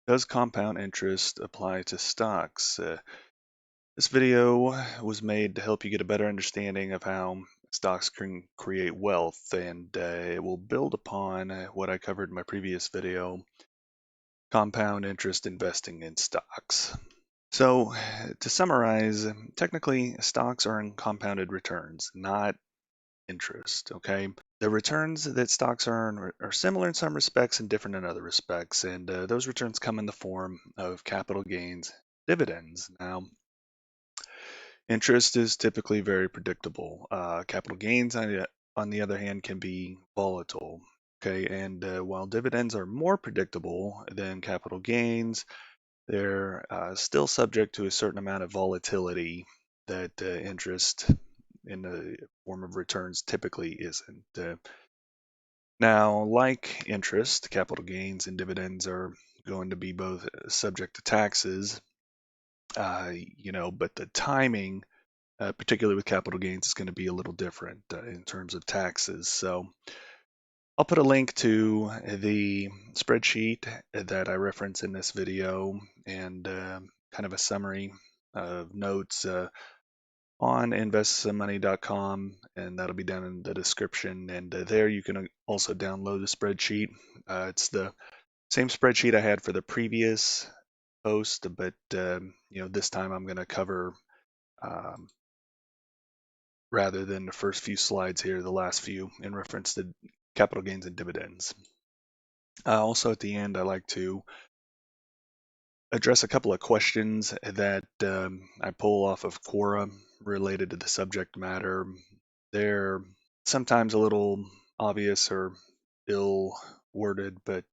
Does compound interest apply to stocks? This video was made to help you get a better understanding of how stocks can create wealth, and it will build upon what I covered in my previous video, compound interest investing in stocks. So to summarize, technically stocks earn compounded returns, not interest, okay? The returns that stocks earn are similar in some respects and different in other respects, and those returns come in the form of capital gains, dividends. Now, interest is typically very predictable. Capital gains, on the other hand, can be volatile, okay? And while dividends are more predictable than capital gains, they're still subject to a certain amount of volatility that interest in the form of returns typically isn't. Now, like interest, capital gains and dividends are going to be both subject to taxes, but the timing, particularly with capital gains, is going to be a little different in terms of taxes. So I'll put a link to the spreadsheet that I reference in this video and kind of a summary of notes on investssomemoney.com, and that'll be down in the description. And there you can also download the spreadsheet. It's the same spreadsheet I had for the previous post, but this time I'm going to cover, um, rather than the first few slides here, the last few in reference to capital gains and dividends. Also at the end, I like to address a couple of questions that I pull off of Quora related to the subject matter. They're sometimes a little obvious or ill worded, but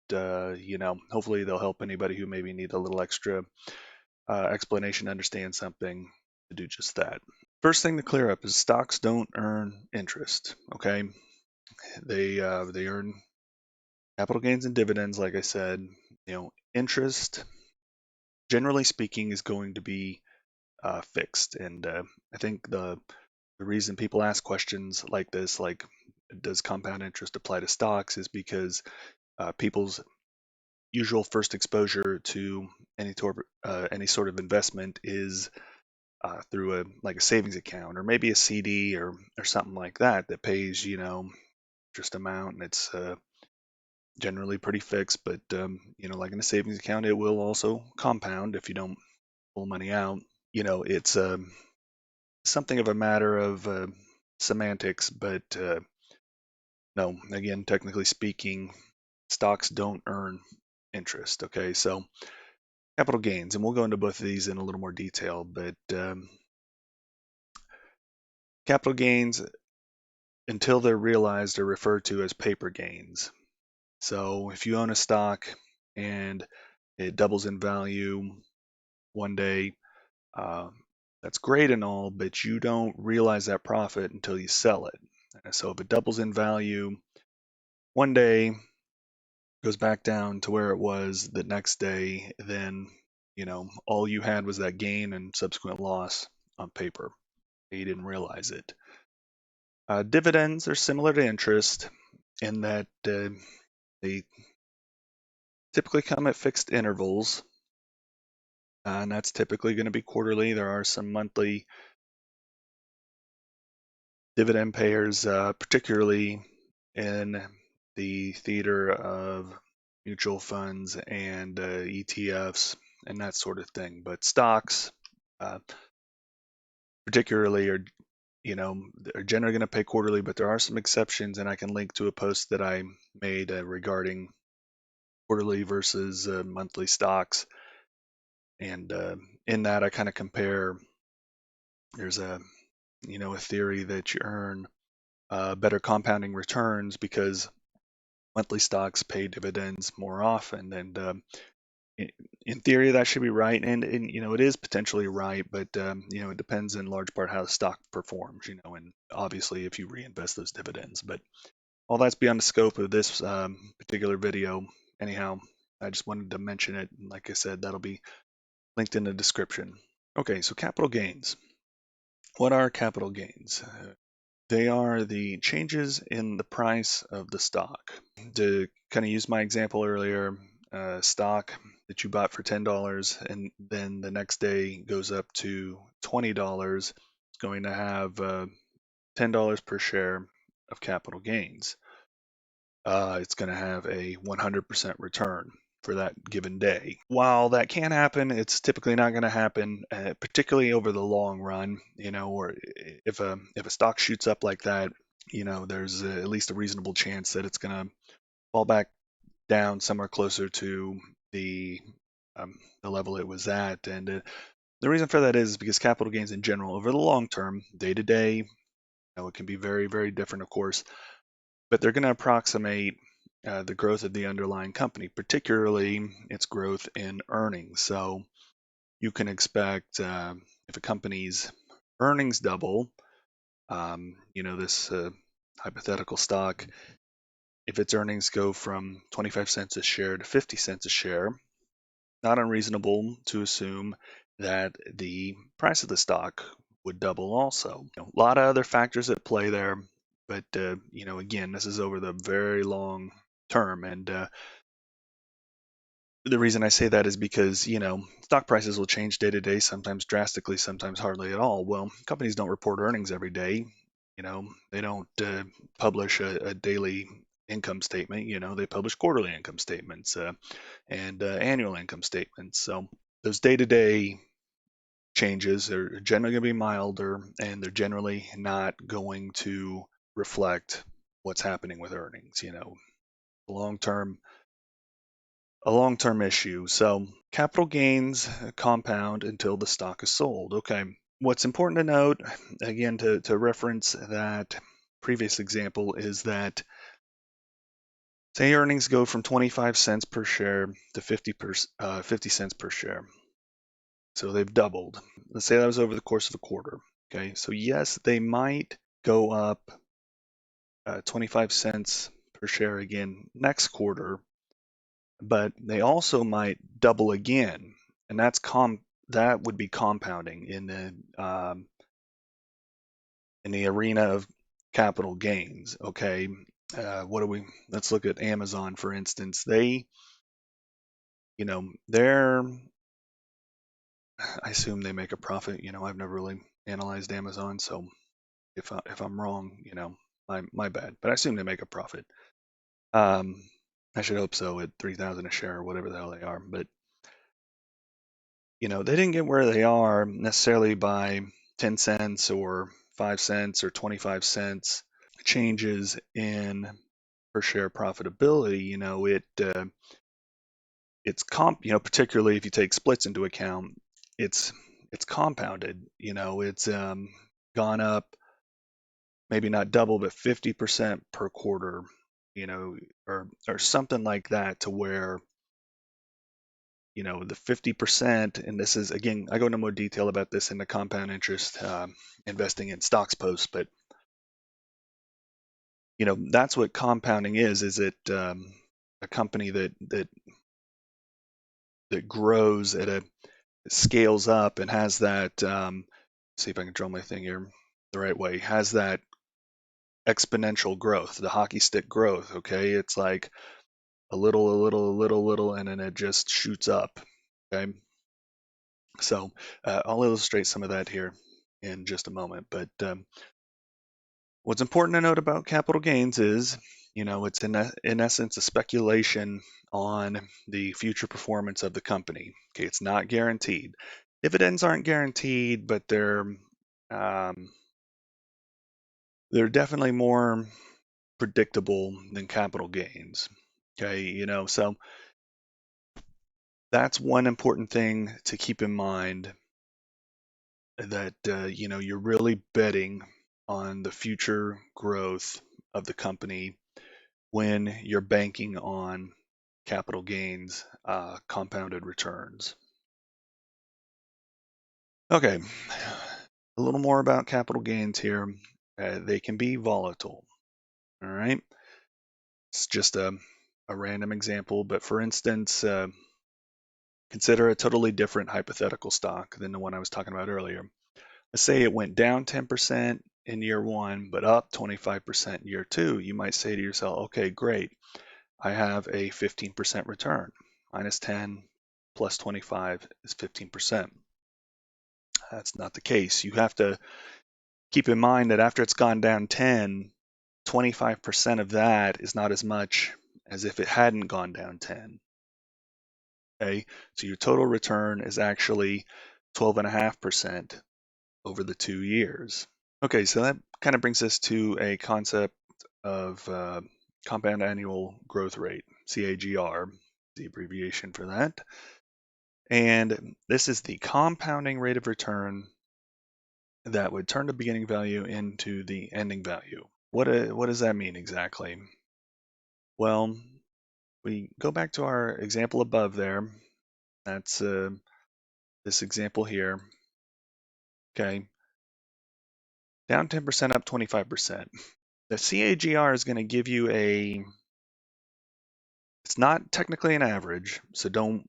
hopefully they'll help anybody who maybe need a little extra explanation to understand something to do just that. First thing to clear up is stocks don't earn interest. Okay, they earn capital gains and dividends, like I said. Interest, generally speaking, is going to be fixed, and I think the reason people ask questions like this, like does compound interest apply to stocks, is because people's usual first exposure to any sort of investment is through a savings account or maybe a CD or something like that pays interest amount, and it's generally pretty fixed. But like in a savings account, it will also compound if you don't pull money out. It's something of a matter of semantics, but no, again, technically speaking, stocks don't earn interest. Okay, so capital gains, and we'll go into both of these in a little more detail, but capital gains, until they're realized, are referred to as paper gains. So if you own a stock and it doubles in value one day, that's great and all, but you don't realize that profit until you sell it. So if it doubles in value one day, goes back down to where it was the next day, then all you had was that gain and subsequent loss on paper. You didn't realize it. Dividends are similar to interest in that they typically come at fixed intervals, and that's typically going to be quarterly. There are some monthly dividend payers, particularly in the theater of mutual funds and ETFs and that sort of thing. But stocks, particularly, are generally going to pay quarterly, but there are some exceptions, and I can link to a post that I made regarding quarterly versus monthly stocks. And in that, I kind of compare. There's a theory that you earn better compounding returns because monthly stocks pay dividends more often, and in theory that should be right, and it is potentially right, but it depends in large part how the stock performs, and obviously if you reinvest those dividends. But all that's beyond the scope of this particular video. Anyhow, I just wanted to mention it, and like I said, that'll be linked in the description. Okay, so capital gains. What are capital gains? They are the changes in the price of the stock. To kind of use my example earlier, stock that you bought for $10 and then the next day goes up to $20, it's going to have $10 per share of capital gains. It's going to have a 100% return for that given day. While that can happen, it's typically not going to happen, particularly over the long run. Or if a stock shoots up like that, there's at least a reasonable chance that it's going to fall back down somewhere closer to the level it was at. And the reason for that is because capital gains in general, over the long term, day to day, it can be very, very different, of course, but they're going to approximate the growth of the underlying company, particularly its growth in earnings. So you can expect if a company's earnings double, this hypothetical stock, if its earnings go from 25 cents a share to 50 cents a share, not unreasonable to assume that the price of the stock would double also. A lot of other factors at play there, but again, this is over the very long term, and the reason I say that is because stock prices will change day to day, sometimes drastically, sometimes hardly at all. Well, companies don't report earnings every day. They don't publish a daily income statement. They publish quarterly income statements and annual income statements. So those day-to-day changes are generally going to be milder, and they're generally not going to reflect what's happening with earnings. Long term a long-term issue. So capital gains compound until the stock is sold. Okay. What's important to note, again, to reference that previous example, is that say earnings go from 25 cents per share to 50 cents per share. So they've doubled. Let's say that was over the course of a quarter. Okay. So yes, they might go up 25 cents per share again next quarter, but they also might double again, and that would be compounding in the arena of capital gains. Okay, let's look at Amazon for instance. They're I assume they make a profit. I've never really analyzed Amazon, so if I'm wrong, my bad. But I assume they make a profit. I should hope so at 3,000 a share or whatever the hell they are, but they didn't get where they are necessarily by 10 cents or 5 cents or 25 cents changes in per share profitability. Particularly if you take splits into account, it's compounded. It's gone up, maybe not double, but 50% per quarter, or something like that, to where the 50%, and this is, again, I go into more detail about this in the compound interest investing in stocks post, but that's what compounding is it a company that grows scales up and has that see if I can draw my thing here the right way, has that exponential growth, the hockey stick growth. Okay, it's like a little, and then it just shoots up. Okay. So I'll illustrate some of that here in just a moment. But what's important to note about capital gains is, it's in essence a speculation on the future performance of the company. Okay, it's not guaranteed. Dividends aren't guaranteed, but they're definitely more predictable than capital gains. Okay, so that's one important thing to keep in mind, that you're really betting on the future growth of the company when you're banking on capital gains, compounded returns. Okay, a little more about capital gains here. They can be volatile. All right, it's just a random example, but for instance, consider a totally different hypothetical stock than the one I was talking about earlier. Let's say it went down 10% in year one, but up 25% in year two. You might say to yourself, okay, great. I have a 15% return, minus 10, plus 25 is 15%. That's not the case. You have to keep in mind that after it's gone down 10, 25% of that is not as much as if it hadn't gone down 10. Okay, so your total return is actually 12.5% over the 2 years. Okay, so that kind of brings us to a concept of compound annual growth rate, CAGR, the abbreviation for that. And this is the compounding rate of return that would turn the beginning value into the ending value. What does that mean exactly? Well, we go back to our example above there. That's this example here. Okay, down 10%, up 25%. The CAGR is going to give you it's not technically an average, so don't,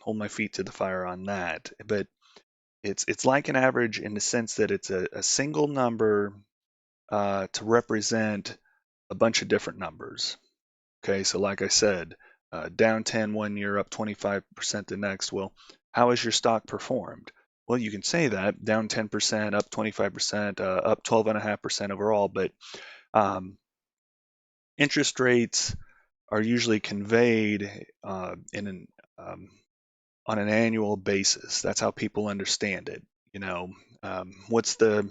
hold my feet to the fire on that. But it's like an average in the sense that it's a single number to represent a bunch of different numbers. Okay, so like I said, down 10 one year, up 25% the next. Well, how has your stock performed? Well, you can say that down 10%, up 25%, up 12.5% overall, but interest rates are usually conveyed on an annual basis. That's how people understand it. What's the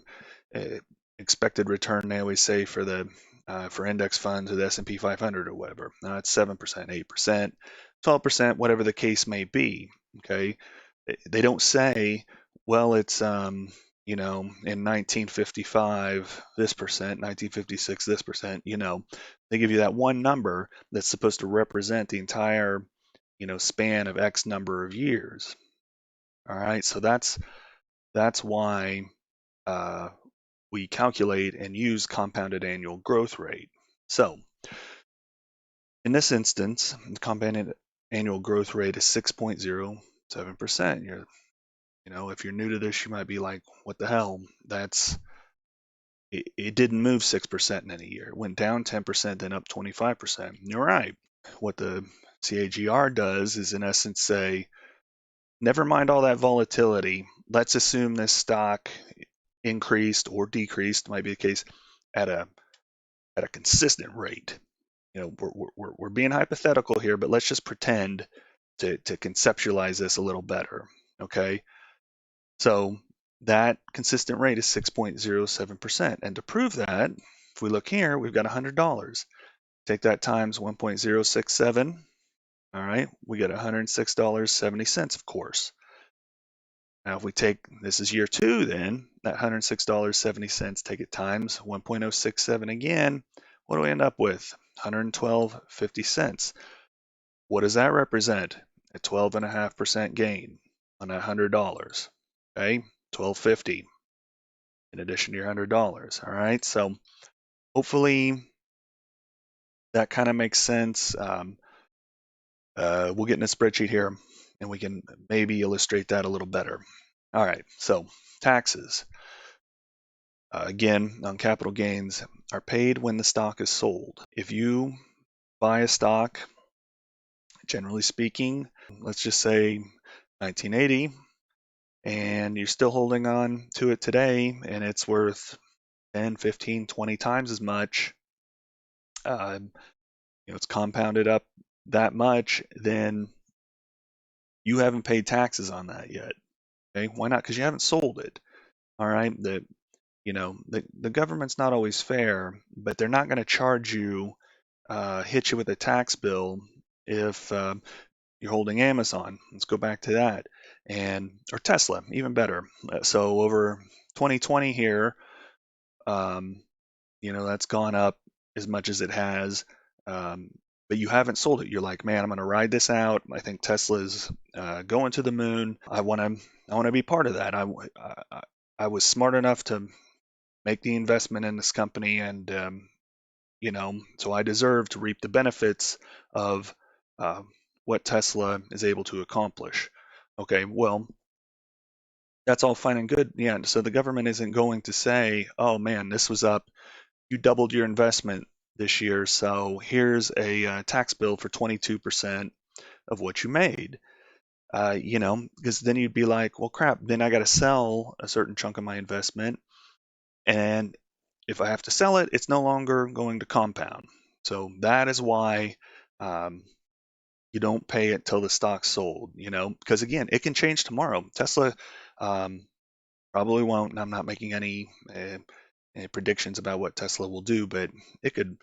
uh, expected return they always say for index funds or the S&P 500 or whatever? It's 7%, 8%, 12%, whatever the case may be. Okay, they don't say, well, it's in 1955 this percent, 1956 this percent. They give you that one number that's supposed to represent the entire span of X number of years. All right, so that's why we calculate and use compounded annual growth rate. So in this instance, the compounded annual growth rate is 6.07%. If you're new to this, you might be like, what the hell? It didn't move 6% in any year. It went down 10%, then up 25%. You're right. What the CAGR does is in essence say, never mind all that volatility. Let's assume this stock increased or decreased, might be the case, at a consistent rate. We're being hypothetical here, but let's just pretend to conceptualize this a little better. Okay, so that consistent rate is 6.07%, and to prove that, if we look here, we've got $100. Take that times 1.067. All right, we get $106.70, of course. Now, if we take, this is year 2, then, that $106.70, take it times 1.067 again, what do we end up with? $112.50. What does that represent? A 12.5% gain on that $100. Okay, $12.50 in addition to your $100. All right, so hopefully that kind of makes sense. We'll get in a spreadsheet here and we can maybe illustrate that a little better. All right, so taxes. Again, on capital gains are paid when the stock is sold. If you buy a stock, generally speaking, let's just say 1980, and you're still holding on to it today and it's worth 10, 15, 20 times as much, it's compounded up that much, then you haven't paid taxes on that yet. Okay, why not? Because you haven't sold it. All right, the government's not always fair, but they're not going to charge you, hit you with a tax bill if you're holding Amazon. Let's go back to that, or Tesla, even better. So over 2020 here, that's gone up as much as it has, but you haven't sold it. You're like, man, I'm going to ride this out. I think Tesla's going to the moon. I want to be part of that. I was smart enough to make the investment in this company, and so I deserve to reap the benefits of what Tesla is able to accomplish. Okay, well, that's all fine and good. Yeah, so the government isn't going to say, oh man, this was up, you doubled your investment this year, so here's a tax bill for 22%. of what you made. Because then you'd be like, well, crap, then I got to sell a certain chunk of my investment. And if I have to sell it, it's no longer going to compound. So that is why um, you don't pay it till the stock's sold, because again, it can change tomorrow. Tesla um, probably won't, and I'm not making any predictions about what Tesla will do, but it could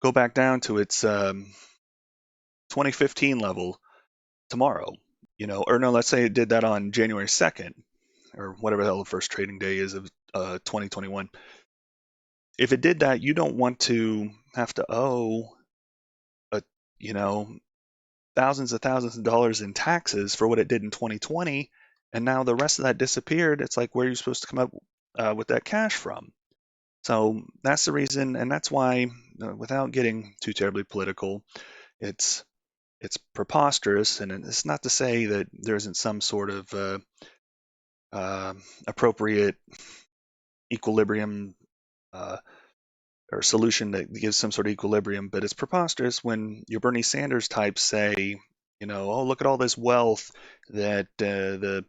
go back down to its 2015 level tomorrow, or no, let's say it did that on January 2nd or whatever the hell the first trading day is of 2021. If it did that, you don't want to have to owe a, you know, thousands of dollars in taxes for what it did in 2020, and now the rest of that disappeared. It's like, where are you supposed to come up with that cash from? So that's the reason, and that's why, without getting too terribly political, it's it's preposterous, and it's not to say that there isn't some sort of appropriate equilibrium uh, or solution that gives some sort of equilibrium, but it's preposterous when your Bernie Sanders types say, oh, look at all this wealth that the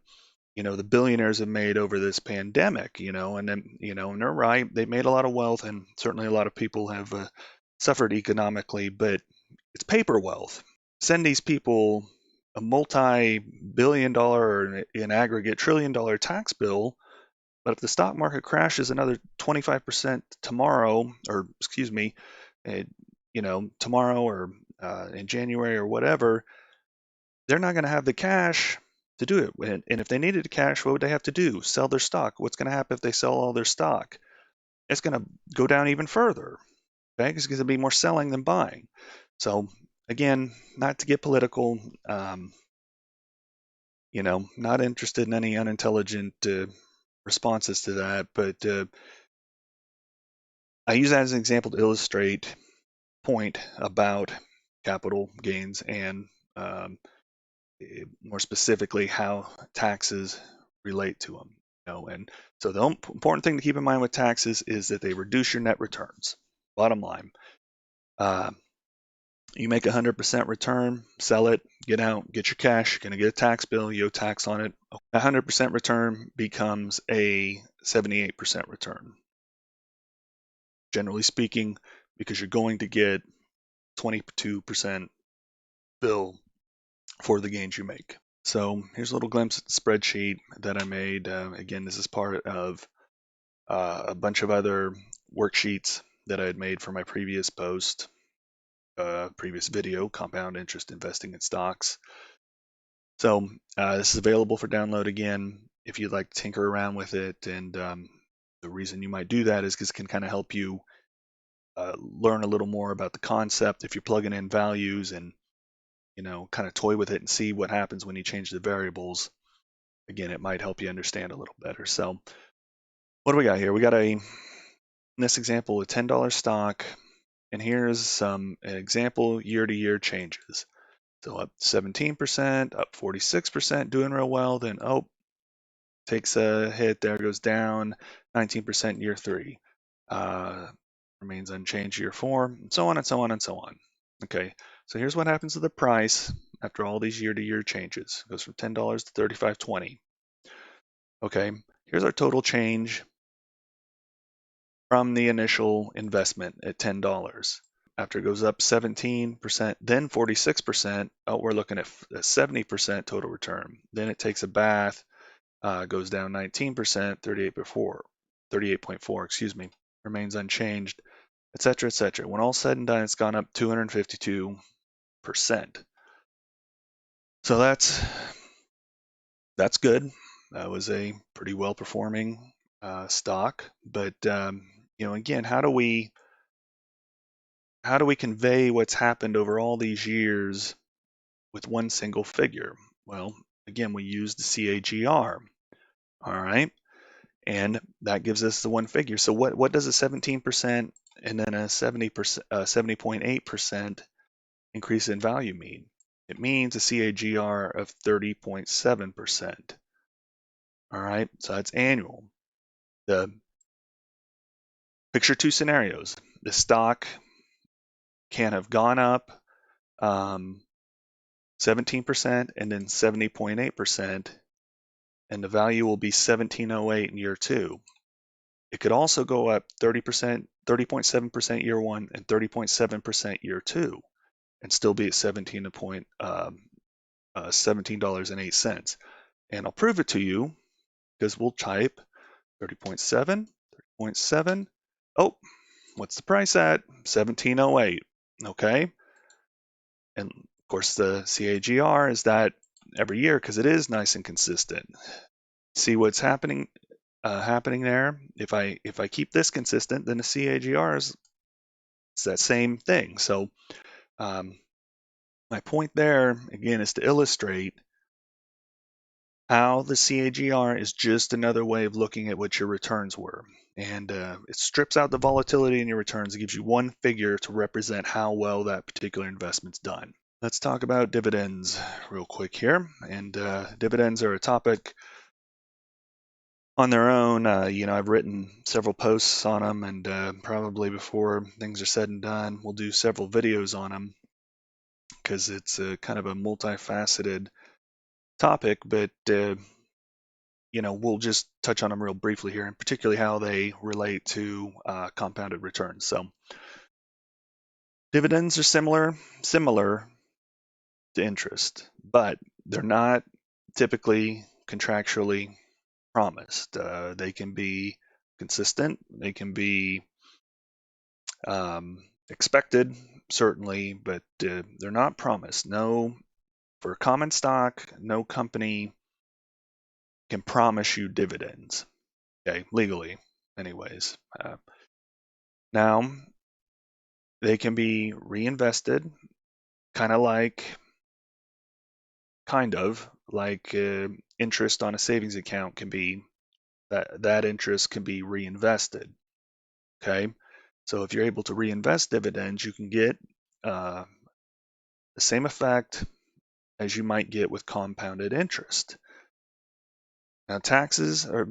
billionaires have made over this pandemic, and then, and they're right, they've made a lot of wealth, and certainly a lot of people have suffered economically, but it's paper wealth. Send these people a multi-billion dollar, or in aggregate trillion-dollar tax bill, but if the stock market crashes another 25% tomorrow, or excuse me, uh, tomorrow or in January or whatever, they're not going to have the cash to do it. And if they needed the cash, what would they have to do? Sell their stock. What's going to happen if they sell all their stock? It's going to go down even further. Okay, it's going to be more selling than buying. So again, not to get political, not interested in any unintelligent responses to that, but I use that as an example to illustrate point about capital gains and more specifically how taxes relate to them. And so the important thing to keep in mind with taxes is that they reduce your net returns. Bottom line, uh, you make 100% return, sell it, get out, get your cash. You're going to get a tax bill, you owe tax on it. 100% return becomes a 78% return. Generally speaking, because you're going to get 22% bill for the gains you make. So here's a little glimpse at the spreadsheet that I made. Again, this is part of a bunch of other worksheets that I had made for my previous post, previous video, Compound Interest Investing in Stocks. So this is available for download again if you'd like to tinker around with it. And the reason you might do that is because it can kind of help you learn a little more about the concept if you're plugging in values and kind of toy with it and see what happens when you change the variables. Again, it might help you understand a little better. So what do we got here? We got in this example, a $10 stock, and here's some example year-to-year changes. So up 17%, up 46%, doing real well. Then, takes a hit there, goes down 19% year 3. Remains unchanged year 4, and so on and so on and so on. Okay, so here's what happens to the price after all these year-to-year changes. It goes from $10 to $35.20. Okay, here's our total change from the initial investment at $10. After it goes up 17%, then 46%, we're looking at a 70% total return. Then it takes a bath, goes down 19%, 38.4, excuse me, remains unchanged, etc., etc. When all said and done, it's gone up 252%. So that's good. That was a pretty well performing stock. But again, how do we convey what's happened over all these years with one single figure? Well, again, we use the CAGR. All right. And that gives us the one figure. So what does a 17% and then a 70.8% increase in value mean? It means a CAGR of 30.7%. All right, so that's annual. The picture two scenarios. The stock can have gone up 17%, and then 70.8%, and the value will be 1708 in year 2. It could also go up 30%, 30.7% year 1, and 30.7% year 2, and still be at $17.08. And I'll prove it to you because we'll type 30.7, 30.7. Oh, what's the price at? 1708. Okay. And of course, the CAGR is that every year because it is nice and consistent. See what's happening there? If I keep this consistent, then the CAGR is that same thing. So my point there again is to illustrate how the CAGR is just another way of looking at what your returns were. And it strips out the volatility in your returns. It gives you one figure to represent how well that particular investment's done. Let's talk about dividends real quick here. And dividends are a topic on their own. I've written several posts on them, and probably before things are said and done, we'll do several videos on them because it's kind of a multifaceted topic, but we'll just touch on them real briefly here, and particularly how they relate to compounded returns. So dividends are similar to interest, but they're not typically contractually promised. They can be consistent. They can be expected, certainly, but they're not promised. No, for common stock, no company can promise you dividends. Okay, legally, anyways. Now, they can be reinvested, kind of like interest on a savings account can be that interest can be reinvested. Okay, so if you're able to reinvest dividends, you can get the same effect as you might get with compounded interest. Now, taxes are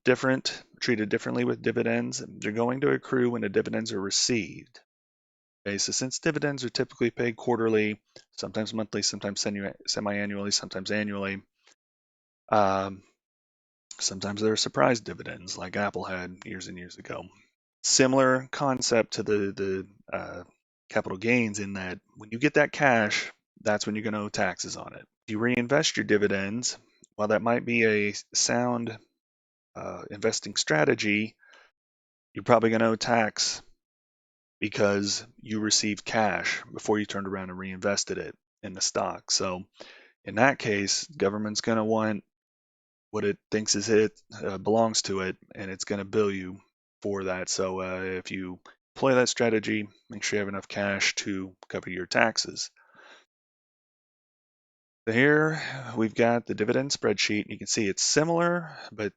different, treated differently with dividends. They're going to accrue when the dividends are received. Okay, so since dividends are typically paid quarterly, sometimes monthly, sometimes semi-annually, sometimes annually, sometimes there are surprise dividends like Apple had years and years ago. Similar concept to the capital gains in that when you get that cash, that's when you're going to owe taxes on it. If you reinvest your dividends, while that might be a sound investing strategy, you're probably going to owe tax because you received cash before you turned around and reinvested it in the stock. So in that case, government's going to want what it thinks is belongs to it, and it's going to bill you for that. So if you employ that strategy, make sure you have enough cash to cover your taxes. So here we've got the dividend spreadsheet. You can see it's similar, but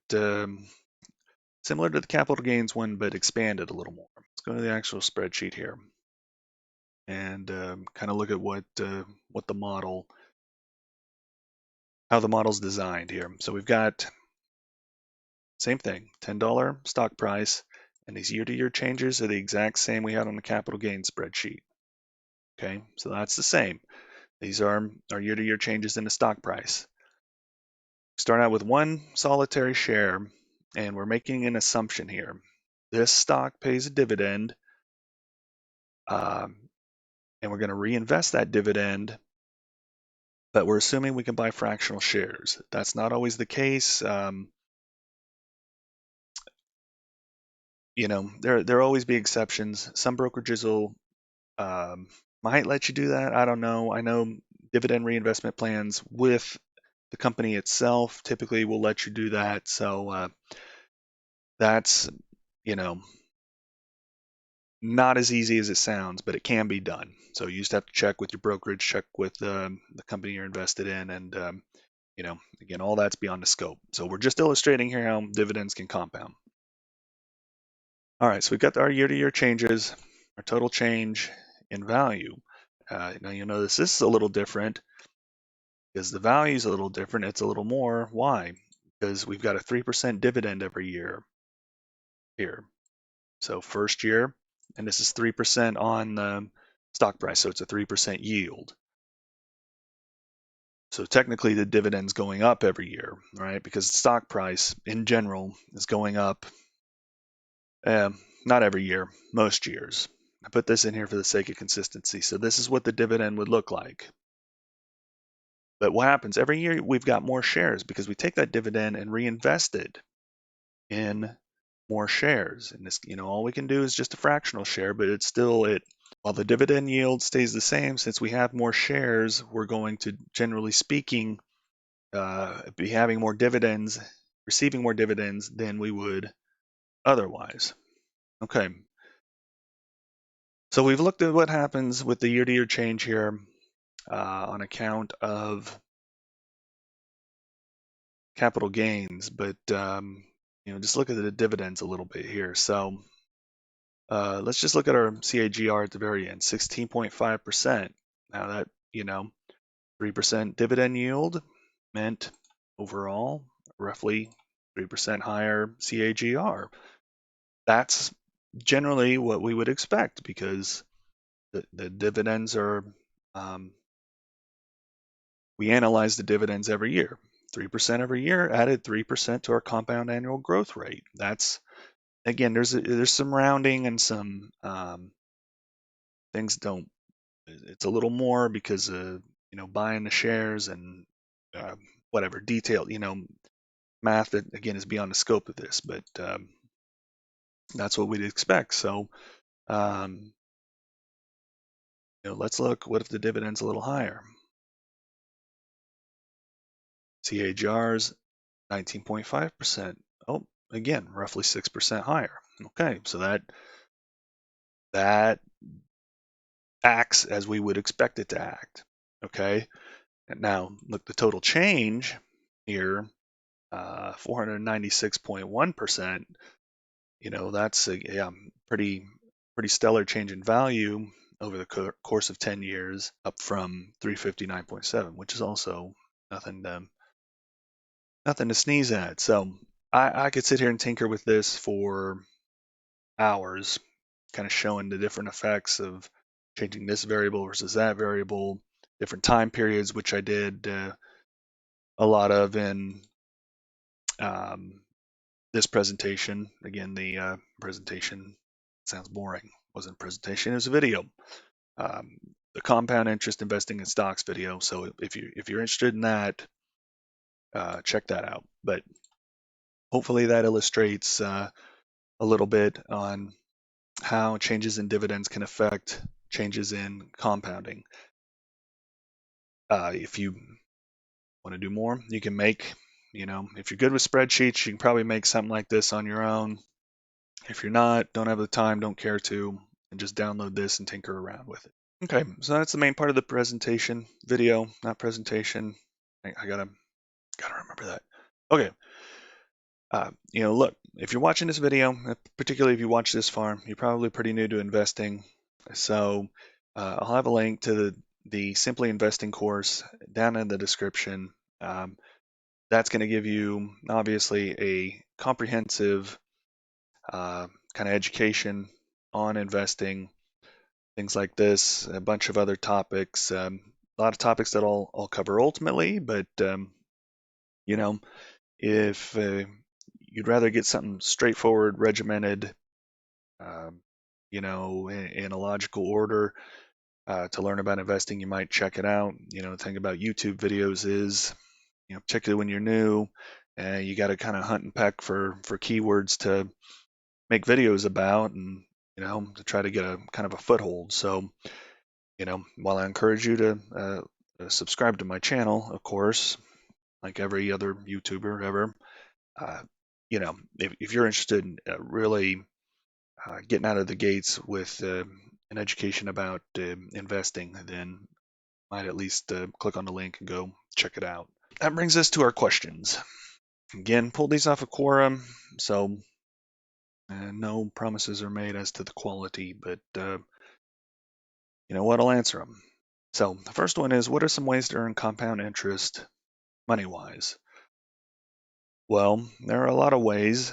similar to the capital gains one, but expanded a little more. Let's go to the actual spreadsheet here and kind of look at how the model's designed here. So we've got same thing, $10 stock price, and these year-to-year changes are the exact same we had on the capital gains spreadsheet. Okay, so that's the same. These are our year-to-year changes in the stock price. Start out with one solitary share, and we're making an assumption here. This stock pays a dividend, and we're going to reinvest that dividend, but we're assuming we can buy fractional shares. That's not always the case. There'll always be exceptions. Some brokerages will might let you do that. I don't know. I know dividend reinvestment plans with the company itself typically will let you do that. So that's not as easy as it sounds, but it can be done. So you just have to check with your brokerage, check with the company you're invested in, and again, all that's beyond the scope. So we're just illustrating here how dividends can compound. All right, so we've got our year-to-year changes, our total change in value. Now you'll notice this is a little different because the value is a little different. It's a little more. Why? Because we've got a 3% dividend every year here. So first year, and this is 3% on the stock price, so it's a 3% yield. So technically the dividend's going up every year, right? Because the stock price in general is going up, not every year, most years. I put this in here for the sake of consistency. So this is what the dividend would look like. But what happens every year, we've got more shares because we take that dividend and reinvest it in more shares. And this, all we can do is just a fractional share, but it's still it. While the dividend yield stays the same, since we have more shares, we're going to, generally speaking, be having more dividends, receiving more dividends than we would otherwise. Okay. So we've looked at what happens with the year-to-year change here on account of capital gains, but just look at the dividends a little bit here. So let's just look at our CAGR at the very end, 16.5%. Now that 3% dividend yield meant overall roughly 3% higher CAGR. That's generally what we would expect because the dividends are, we analyze the dividends every year. 3% every year added 3% to our compound annual growth rate. That's, again, there's some rounding and some things don't, it's a little more because buying the shares and whatever detail, math that again is beyond the scope of this, but that's what we'd expect. So let's look, what if the dividend's a little higher? CAGR's 19.5%. Oh, again, roughly 6% higher. Okay, so that acts as we would expect it to act. Okay, and now look, the total change here, 496.1%. That's a pretty stellar change in value over the course of 10 years, up from 359.7, which is also nothing to sneeze at. So I could sit here and tinker with this for hours, kind of showing the different effects of changing this variable versus that variable, different time periods, which I did a lot of in this presentation. Again, the presentation sounds boring. It wasn't a presentation, it was a video. The compound interest investing in stocks video. So if you're interested in that, check that out. But hopefully that illustrates a little bit on how changes in dividends can affect changes in compounding. If you want to do more, you can make, if you're good with spreadsheets, you can probably make something like this on your own. If you're not, don't have the time, don't care to, and just download this and tinker around with it. Okay, so that's the main part of the presentation, video, not presentation. I gotta remember that. Okay. Look, if you're watching this video, particularly if you watch this far, you're probably pretty new to investing. So I'll have a link to the Simply Investing course down in the description. That's going to give you, obviously, a comprehensive kind of education on investing, things like this, a bunch of other topics, a lot of topics that I'll cover ultimately, but if you'd rather get something straightforward, regimented, in a logical order to learn about investing, you might check it out. The thing about YouTube videos is, particularly when you're new, you got to kind of hunt and peck for keywords to make videos about, and to try to get a kind of a foothold. So, while I encourage you to subscribe to my channel, of course, like every other YouTuber ever, if you're interested in really getting out of the gates with an education about investing, then might at least click on the link and go check it out. That brings us to our questions. Again, pulled these off of Quora, so no promises are made as to the quality, but you know what, I'll answer them. So the first one is, what are some ways to earn compound interest money-wise? Well, there are a lot of ways.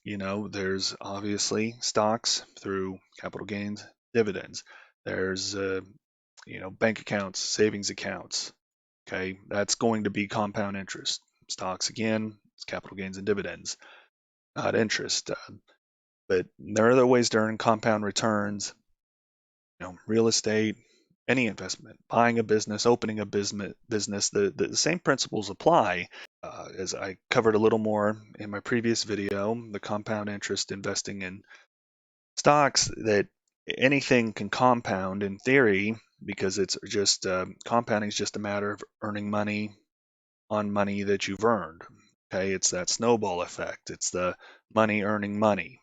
There's obviously stocks through capital gains, dividends. There's, bank accounts, savings accounts. Okay, that's going to be compound interest. Stocks, again, it's capital gains and dividends, not interest. But there are other ways to earn compound returns. Real estate, any investment, buying a business, opening a business, the same principles apply. As I covered a little more in my previous video, the compound interest investing in stocks, that anything can compound in theory, because it's just compounding is just a matter of earning money on money that you've earned. Okay, it's that snowball effect. It's the money earning money.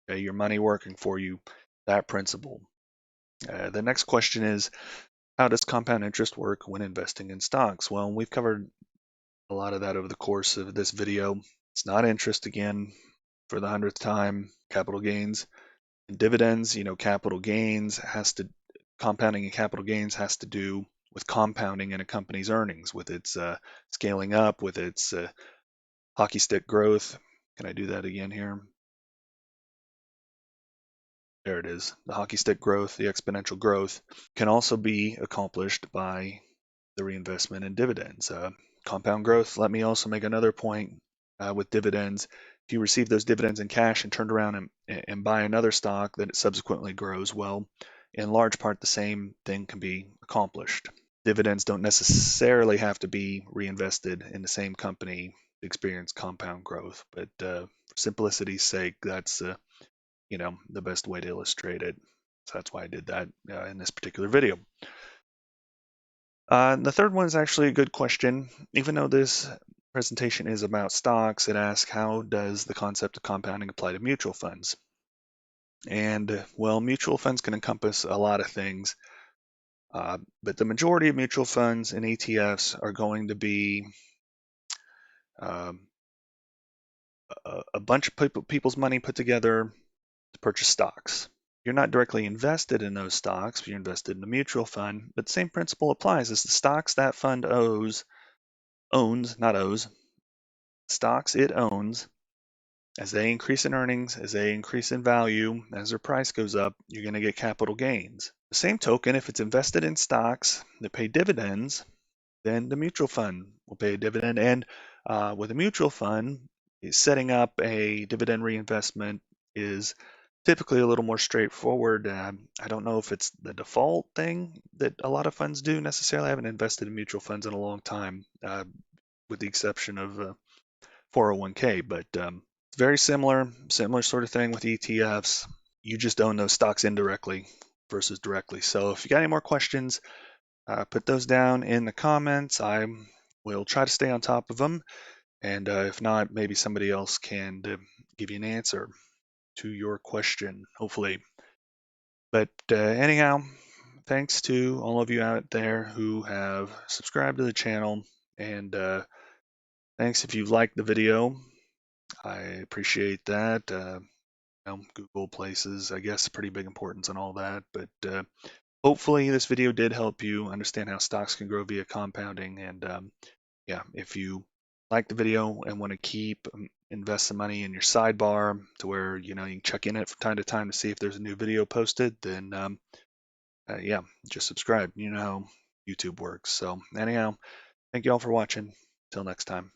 Okay, your money working for you, that principle. The next question is, how does compound interest work when investing in stocks? Well, we've covered a lot of that over the course of this video. It's not interest, again, for the 100th time. Capital gains and dividends, capital gains compounding in capital gains has to do with compounding in a company's earnings, with its scaling up, with its hockey stick growth. Can I do that again here? There it is. The hockey stick growth, the exponential growth, can also be accomplished by the reinvestment in dividends. Compound growth, let me also make another point with dividends. If you receive those dividends in cash and turned around and buy another stock that it subsequently grows, well, in large part, the same thing can be accomplished. Dividends don't necessarily have to be reinvested in the same company to experience compound growth, but for simplicity's sake, that's the best way to illustrate it. So that's why I did that in this particular video. The third one is actually a good question. Even though this presentation is about stocks, it asks, how does the concept of compounding apply to mutual funds? And well, mutual funds can encompass a lot of things, but the majority of mutual funds and ETFs are going to be um, a bunch of people's money put together to purchase stocks. You're not directly invested in those stocks, but you're invested in a mutual fund. But the same principle applies as the stocks that fund stocks it owns, as they increase in earnings, as they increase in value, as their price goes up, you're going to get capital gains. The same token, if it's invested in stocks that pay dividends, then the mutual fund will pay a dividend. And with a mutual fund, setting up a dividend reinvestment is typically a little more straightforward. I don't know if it's the default thing that a lot of funds do necessarily. I haven't invested in mutual funds in a long time, with the exception of 401k, but it's very similar sort of thing with ETFs. You just own those stocks indirectly versus directly. So if you got any more questions, put those down in the comments. I will try to stay on top of them. And if not, maybe somebody else can give you an answer to your question, hopefully. But anyhow, thanks to all of you out there who have subscribed to the channel. And thanks if you've liked the video. I appreciate that. Google places, I guess, pretty big importance on all that. But hopefully this video did help you understand how stocks can grow via compounding. And yeah, if you like the video and want to invest some money in your sidebar to where you can check in it from time to time to see if there's a new video posted, then yeah, just subscribe. You know how YouTube works. So anyhow, thank you all for watching. Till next time.